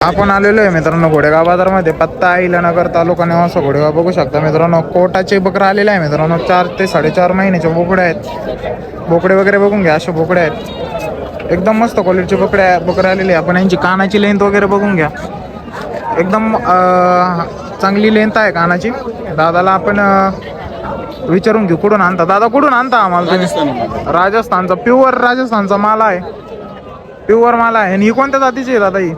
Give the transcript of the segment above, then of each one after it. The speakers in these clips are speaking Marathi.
आपण आलेलो आहे मित्रांनो घोडेगाव बाजारमध्ये. पत्ता अहिल्यानगर, तालुका नेवासा, घोडेगाव. बघू शकता मित्रांनो कोटाचे बकरा आलेले आहे मित्रांनो. 4 ते 4.5 महिन्याचे बोकडे आहेत. बोकडे वगैरे बघून घ्या, असे बोकडे आहेत. एकदम मस्त क्वालिटीचे बकरे आलेले आहे. आपण यांची कानाची लेंथ वगैरे बघून घ्या. एकदम चांगली लेंथ आहे कानाची. दादाला आपण विचारून घेऊ कुठून आणता. दादा कुठून आणता आम्हाला तुम्ही? राजस्थानचा प्युअर राजस्थानचा माल आहे. प्युअर माल आहे. आणि ही कोणत्या जातीची आहे दादा? ही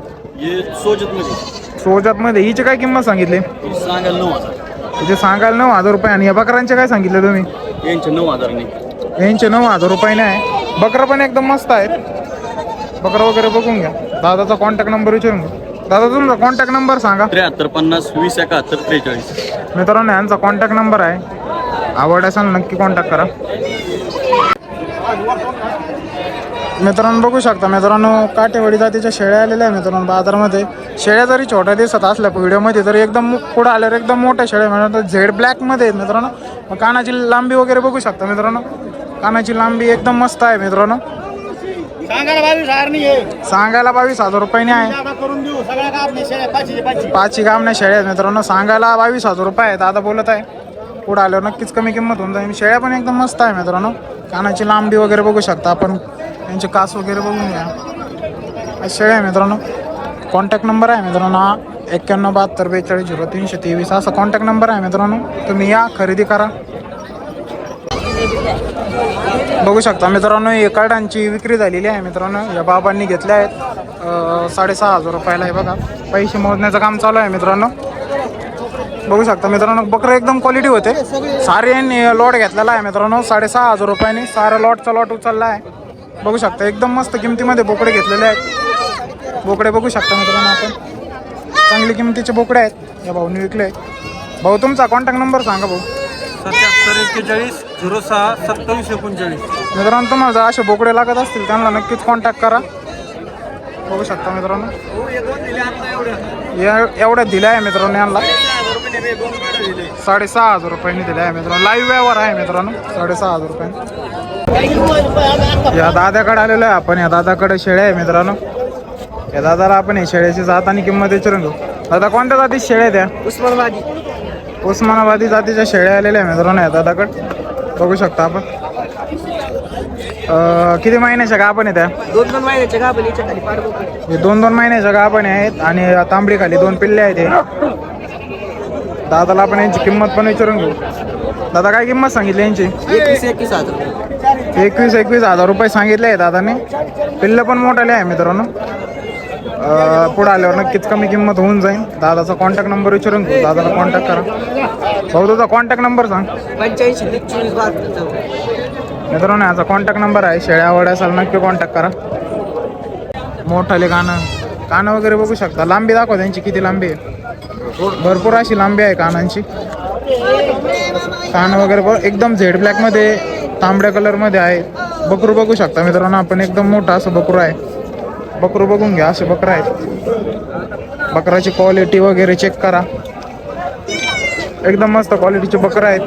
सोजत मध्ये. हिची काय किंमत सांगितली? हिचे सांगायला 9,000 रुपये. आणि या बकरांचे काय सांगितले तुम्ही? यांचे 9,000 नाही. यांचे 9,000 रुपये आहे. बकरा पण एकदम मस्त आहेत. बकरा वगैरे बघून घ्या. दादाचा कॉन्टॅक्ट नंबर विचारून घ्या. दादा तुमचा कॉन्टॅक्ट नंबर सांगा. 73 50 20 71 43. मित्रांनो यांचा कॉन्टॅक्ट नंबर आहे. आवड असेल नक्की कॉन्टॅक्ट करा. मित्रांनो बघू शकता मित्रांनो काठेवाडी जातीच्या शेळ्या आलेल्या आहे मित्रांनो बाजारामध्ये. शेळ्या जरी छोट्या दिसत असल्या व्हिडिओमध्ये तरी एकदम पुढे आल्यावर एकदम मोठ्या शेळ्या मिळतात. झेड ब्लॅकमध्ये आहेत मित्रांनो. मग कानाची लांबी वगैरे बघू शकता मित्रांनो. कानाची लांबी एकदम मस्त आहे मित्रांनो. सांगायला 22,000 रुपयाने आहे. पाचही गावण्या शेळ्या आहेत मित्रांनो. सांगायला 22,000 रुपये आहे. दादा बोलत आहे. पुढे आल्यावर नक्कीच कमी किंमत होऊन जाईल. शेळ्या पण एकदम मस्त आहे मित्रांनो. कानाची लांबी वगैरे बघू शकता आपण. त्यांचे कास वगैरे बघून घ्या. शेळ्या आहे मित्रांनो. कॉन्टॅक्ट नंबर आहे मित्रांनो 91 72 42 0323 असा कॉन्टॅक्ट नंबर आहे मित्रांनो. तुम्ही या खरेदी करा. बघू शकता मित्रांनो हे कार्डांची विक्री झालेली आहे मित्रांनो. या बाबांनी घेतल्या आहेत 6,500 रुपयाला. हे बघा पैसे मोजण्याचं काम चालू आहे मित्रांनो. बघू शकता मित्रांनो बकरे एकदम क्वालिटी होते. सारे लॉट घेतलेला आहे मित्रांनो 6,500 रुपयाने. सारा लॉटचा लॉट उचलला आहे. बघू शकता एकदम मस्त किमतीमध्ये बोकडे घेतलेले आहेत. बोकडे बघू शकता मित्रांनो आपण. चांगली किमतीचे बोकडे आहेत. या भाऊनी विकले. भाऊ तुमचा कॉन्टॅक्ट नंबर सांगा भाऊ. 77 41 06 27 39. मित्रांनो तुम्हाला जर असे बोकडे लागत असतील त्यांना नक्कीच कॉन्टॅक्ट करा. बघू शकता मित्रांनो एवढ्या दिल्या आहे मित्रांनो. यांना 6,500 रुपयांनी दिल्या आहे मित्रांनो. लाईव्ह व्यवहार आहे मित्रांनो 6,500 रुपयांनी. या दादाकडे आलेलो आहे आपण. या दादाकडे शेळ्या आहे मित्रांनो. या दादाला आपण हे शेळ्याची जात आणि किंमत विचारून घेऊ. दादा कोणत्या जाती शेळ्या द्या? उस्मानाबादी जातीच्या शेळ्या आलेल्या आहे मित्रांनो या दादाकडे. बघू शकता आपण. किती महिन्याच्या गाभण आहे त्या? 2-2 महिन्याच्या गाभणीच्या खाली पाडबोकडे. हे 2-2 महिन्याच्या गाभण आहेत. आणि तांबडी खाली 2 पिल्ले आहेत. हे दादाला आपण यांची किंमत पण विचारून घेऊ. दादा काय किंमत सांगितली यांची? 21,000 रुपये सांगितले आहे दादाने. पिल्लं पण मोठाले आहे मित्रांनो. पुढे आल्यावर नक्कीच कमी किंमत होऊन जाईल. दादाचा कॉन्टॅक्ट नंबर विचारून घेऊ. दादाला कॉन्टॅक्ट करा. भाऊ तुझा कॉन्टॅक्ट नंबर सांग. 85 24 72. मित्रांनो याचा कॉन्टॅक्ट नंबर आहे. शेळ्या आवड असाल नक्की कॉन्टॅक्ट करा. मोठाले कानं वगैरे बघू शकता. लांबी दाखवा त्यांची किती लांबी आहे. भरपूर अशी लांबी आहे कानांची. कान वगैरे एकदम झेड ब्लॅकमध्ये तांबड्या कलरमध्ये आहे. बकरू बघू शकता मित्रांनो आपण. एकदम मोठं असं बकरू आहे. बकरू बघून घ्या. असे बकरं आहेत. बकराची क्वालिटी वगैरे चेक करा. एकदम मस्त क्वालिटीचे बकरं आहेत.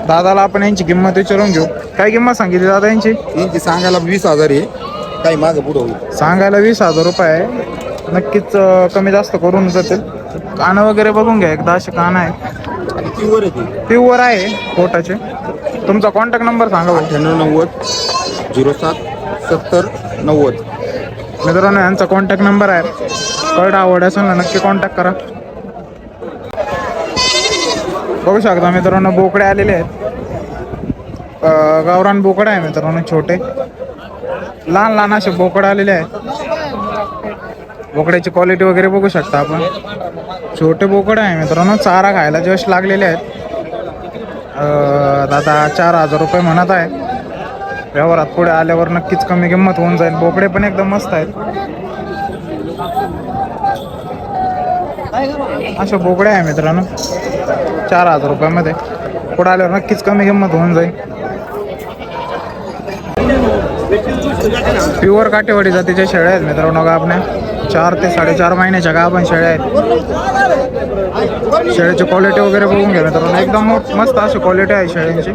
दादाला आपण यांची किंमत विचारून घेऊ. काय किंमत सांगितली दादा यांची? यांची सांगायला 20,000 आहे. काही मागं पुढं होईल. सांगायला 20,000 रुपये आहे. नक्कीच कमी जास्त करून जातील. कानं वगैरे बघून घ्या एकदा. असे कानं आहे. प्युअर आहे कोटाचे. तुमचा कॉन्टॅक्ट नंबर सांगा. 98 07 70 90. मित्रांनो यांचा कॉन्टॅक्ट नंबर आहे. कळड आवड असेल ना नक्की कॉन्टॅक्ट करा. बघू शकता मित्रांनो बोकडे आलेले आहेत. गावरान बोकडे आहे मित्रांनो. छोटे लहान असे बोकडे आलेले आहेत. बोकड्याची क्वालिटी वगैरे बघू शकता आपण. छोटे बोकडे आहे मित्रांनो. चारा खायला जस्ट लागलेले आहेत. दादा 4,000 रुपये म्हणत आहे. व्यवहारात पुढे आल्यावर नक्कीच कमी किंमत होऊन जाईल. बोकडे पण एकदम मस्त आहेत. अशा बोकडे आहे मित्रांनो 4,000 रुपयामध्ये. पुढे आल्यावर नक्कीच कमी किंमत होऊन जाईल. प्युअर काठेवाडी जातीच्या शेळ्या आहेत मित्रांनो. गाभण्या 4 ते 4.5 महिन्याच्या गाभण शेळ्या आहेत. शेळ्याची क्वालिटी वगैरे बघून घ्या मित्रांनो. एकदम मस्त अशी क्वालिटी आहे शेळ्यांची.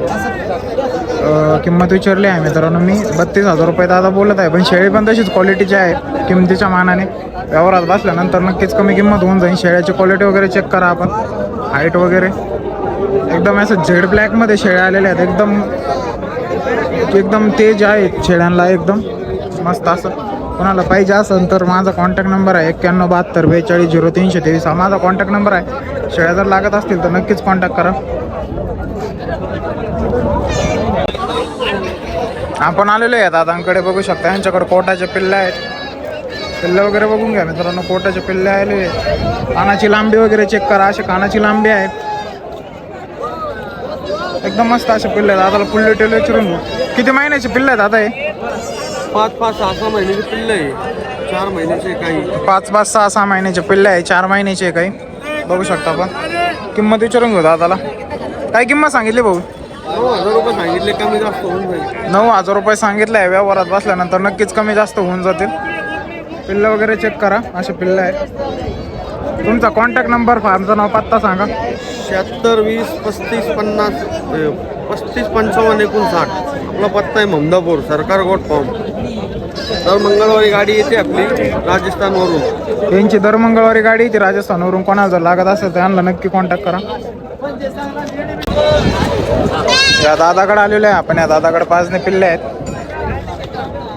किंमत विचारली आहे मित्रांनो मी 32,000 रुपये दादा बोलत आहे. पण शेळी पण तशीच क्वालिटीची आहे किमतीच्या मानाने. व्यवहारात बसल्यानंतर नक्कीच कमी किंमत होऊन जाईल. शेळ्याची क्वालिटी वगैरे चेक करा आपण, हाईट वगैरे एकदम असं झेड ब्लॅकमध्ये शेळ्या आलेल्या आहेत. एकदम तेज आहेत शेळ्यांना, एकदम मस्त. असं कोणाला पाहिजे असेल तर माझा कॉन्टॅक्ट नंबर आहे 917242 हा माझा कॉन्टॅक्ट नंबर आहे. शेळ्या जर लागत असतील तर नक्कीच कॉन्टॅक्ट करा. आपण आलेलो आहे दादांकडे, बघू शकता यांच्याकडे कोटाचे पिल्ले आहेत. पिल्ले वगैरे बघून घ्या मित्रांनो, कोटाचे पिल्ले आले. कानाची लांबी वगैरे चेक करा, अशी कानाची लांबी आहे. एकदम मस्त असे पिल्ले आहेत. दादाला फुल डिटेल विचारून घेऊ. किती महिन्याचे पिल्ले आहेत दादा हे? 5-5, 6-6 महिन्याचे पिल्लं आहे. 4 महिन्याचे काही. 5-5, 6-6 महिन्याचे पिल्ले आहे. 4 महिन्याचे काही बघू शकता आपण. किंमत विचारून घेऊ दादाला. काय किंमत सांगितली भाऊ? 9,000 रुपये सांगितले, कमी जास्त होऊन जाईल. 9,000 रुपये सांगितलं आहे. व्यवहारात बसल्यानंतर नक्कीच कमी जास्त होऊन जातील. पिल्लं वगैरे चेक करा, असे पिल्लं आहेत. तुमचा कॉन्टॅक्ट नंबर, फार्मचं नाव, पत्ता सांगा. 76 20 35 50 35 55 59. आपला पत्ता आहे ममदापूर, सरकार गोट फॉर्म. दर मंगळवारी गाडी येते आपली राजस्थानवरून. यांची दर मंगळवारी गाडी येते राजस्थानवरून. कोणाला जर लागत असेल तर यांना नक्की कॉन्टॅक्ट करा. या दादाकडे आलेलो आहे आपण. या दादाकडे 5 पिल्ले आहेत.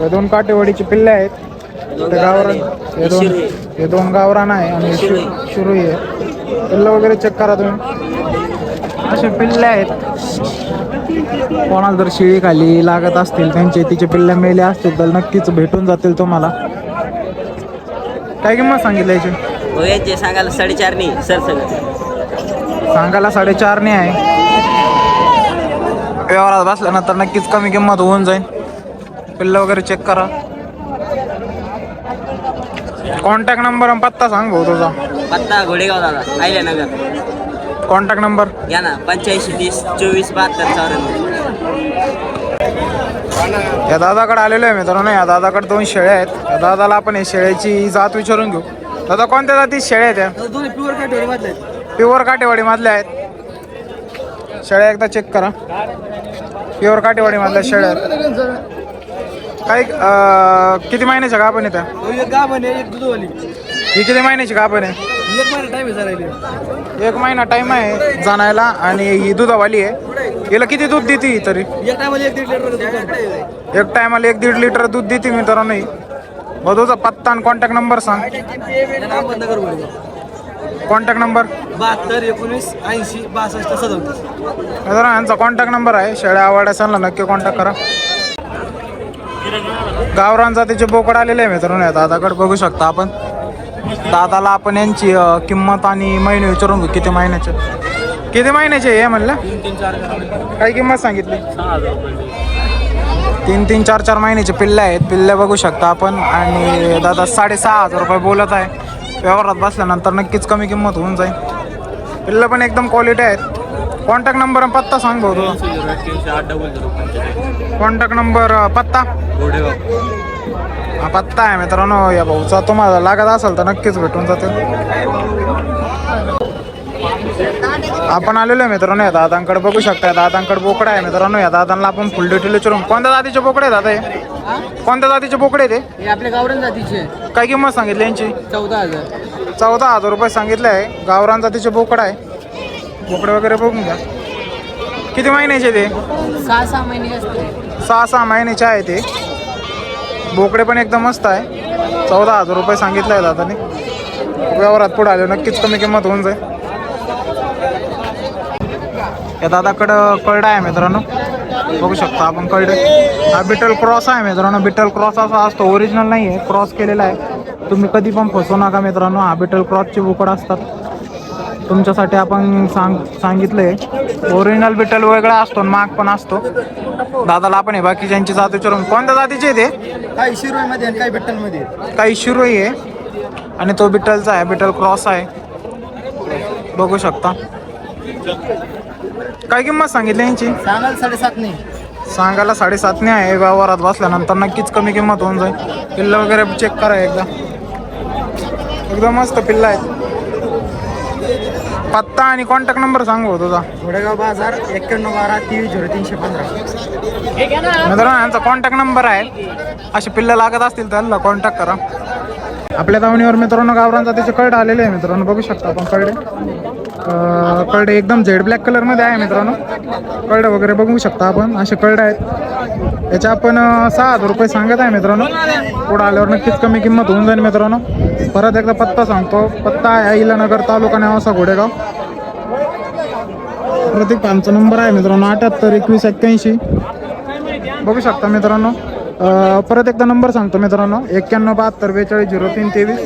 हे 2 काटेवाडीची पिल्ले आहेत. ते गावरान, हे दोन गावरान आहे आणि शिरुई आहे. पिल्लं वगैरे चेक करा तुम्ही, असे पिल्ले आहेत. कोणाला जर शिळी खाली लागत असतील, त्यांचे तिचे पिल्ले मेले असतील तर नक्कीच भेटून जातील तुम्हाला. काय किंमत सांगितली याची? यांचे सांगायला 4.5 नाही सर, सगळं सांगायला 4.5 आहे. व्यवहारात बसल्यानंतर नक्कीच कमी किंमत होऊन जाईल. पिल्लं वगैरे चेक करा. कॉन्टॅक्ट नंबर आणि पत्ता सांग भाऊ तुझा. पत्ता घोडेगाव दादा, अहिल्यानगर. कॉन्टॅक्ट नंबर या ना 85 30 24 72 94. या दादाकडे आलेलो आहे मित्रांनो. या दादाकडे 2 शेळ्या आहेत. या दादाला आपण हे शेळ्याची जात विचारून घेऊ. दादा कोणत्या जाती शेळ्या आहेत? त्या दोन्ही प्युअर काटेवाडी मधले आहेत. प्युअर काटेवाडी मधल्या आहेत. शेळ्या एकदा चेक करा. प्युअर काटेवाडी मधल्या शेळ्या आहेत. काही किती महिन्याच्या गाभण आहे त्या? एक गाभण आहे, एक दुधवाली. ही किती महिन्याची गाभण आहे? 1 महिना टाइम आहे जरा. 1 महिना टाइम आहे जाणायला. आणि ही दुधावाली आहे. हिला किती दूध देते ही तरी? एक टायमाला 1-1.5 लिटर. एक टायमाला 1-1.5 लिटर दूध देते मित्रांनो ही. मग तुझा पत्ता आणि कॉन्टॅक्ट नंबर सांग. अहमदनगर घोडेगाव. Contact number 72 19 80 62 37. मित्रांनो यांचा कॉन्टॅक्ट नंबर आहे. शेळ्या आवडल्यास नक्की कॉन्टॅक्ट करा. गावरान जातीचे बोकड आलेले आहे मित्रांनो. दादाकडे बघू शकता आपण. दादाला आपण यांची किंमत आणि महिने विचारून घेऊ. किती महिन्याचे हे म्हणलं? 3-4 काय किंमत सांगितली? 3-3 4-4 महिन्याचे पिल्ले आहेत. पिल्ले बघू शकता आपण. आणि दादा 6,500 रुपये बोलत आहे. व्यवहारात बसल्यानंतर नक्कीच कमी किंमत होऊन जाईल. पिल्लं पण एकदम क्वालिटी आहेत. कॉन्टॅक्ट नंबर आणि पत्ता सांग भाऊ तुझा. 30800. कॉन्टॅक्ट नंबर, पत्ता? घोडेगाव. हा पत्ता आहे मित्रांनो या भाऊचा. तुम्हाला लागत असेल तर नक्कीच भेटून जातील. आपण आलेलो आहे मित्रांनो या दादांकडे, बघू शकता. दादांकडे बोकडा आहे मित्रांनो. या दादांना आपण फुल डिटेल विचारून. कोणत्या जातीचे बोकडे दादा हे? कोणत्या जातीचे बोकडे ते? हे आपल्या गावरान जातीचे. काय किंमत सांगितली यांची? 14,000. 14,000 रुपये सांगितले आहे. गावरान जातीचे बोकडा आहे. बोकडे वगैरे बघून घ्या. किती महिन्याचे ते? 6-6 महिने असते. 6-6 महिन्याचे आहे ते. बोकडे पण एकदम मस्त आहे. 14,000 रुपये सांगितलं आहे दादाने. व्यवहारात पुढे आले नक्कीच कमी किंमत होऊन जाईल. या दादाकडं कळडा आहे मित्रांनो. बघू शकता आपण कळडे. हा बिटल क्रॉस आहे मित्रांनो. बिटल क्रॉस असा असतो, ओरिजिनल नाही आहे, क्रॉस केलेला आहे. तुम्ही कधी पण फसवू नका मित्रांनो. हा बिटल क्रॉसचे बोकड असतात. तुमच्यासाठी आपण सांगितलंय. ओरिजिनल बिटल वेगळा असतो, माग पण असतो. दादाला आपण हे बाकीच्यांची जात विचारून. कोणत्या जातीचे ते? काही शिरोईमध्ये आणि काही बिट्टलमध्ये. काही शिरोई आहे आणि तो बिटलचा आहे. बिटल क्रॉस आहे, बघू शकता. काय किंमत सांगितली यांची? सांगाल 7.5 नाही. सांगायला 7.5 आहे. व्यवहारात बसल्यानंतर नक्कीच कमी किंमत होऊन जाईल. पिल्लं वगैरे चेक करा एकदा. एकदम मस्त पिल्लं आहेत. पत्ता आणि कॉन्टॅक्ट नंबर सांगू तुझा. घोडेगाव बाजार 9112 230315. मित्रांनो यांचा कॉन्टॅक्ट नंबर आहे. असे पिल्लं लागत असतील तर त्यांना कॉन्टॅक्ट करा. आपल्या दावणीवर मित्रांनो गावरान जातीचे कळडे आलेले आहे मित्रांनो, बघू शकता आपण कळडे. कळडे एकदम जेड ब्लॅक कलरमध्ये आहे मित्रांनो. कळडे वगैरे बघू शकता आपण, असे कळडे आहेत. याचे आपण 6,000 रुपये सांगत आहे मित्रांनो. पुढं आल्यावर नक्कीच कमी किंमत होऊन जाईल मित्रांनो. परत एकदा पत्ता सांगतो. पत्ता आहे अहिल्यानगर, तालुका नेवासा, घोडेगाव. प्रतीक पानचा नंबर आहे मित्रांनो 78 21 81. बघू शकता मित्रांनो. परत एकदा नंबर सांगतो मित्रांनो 91 72 42 03 23.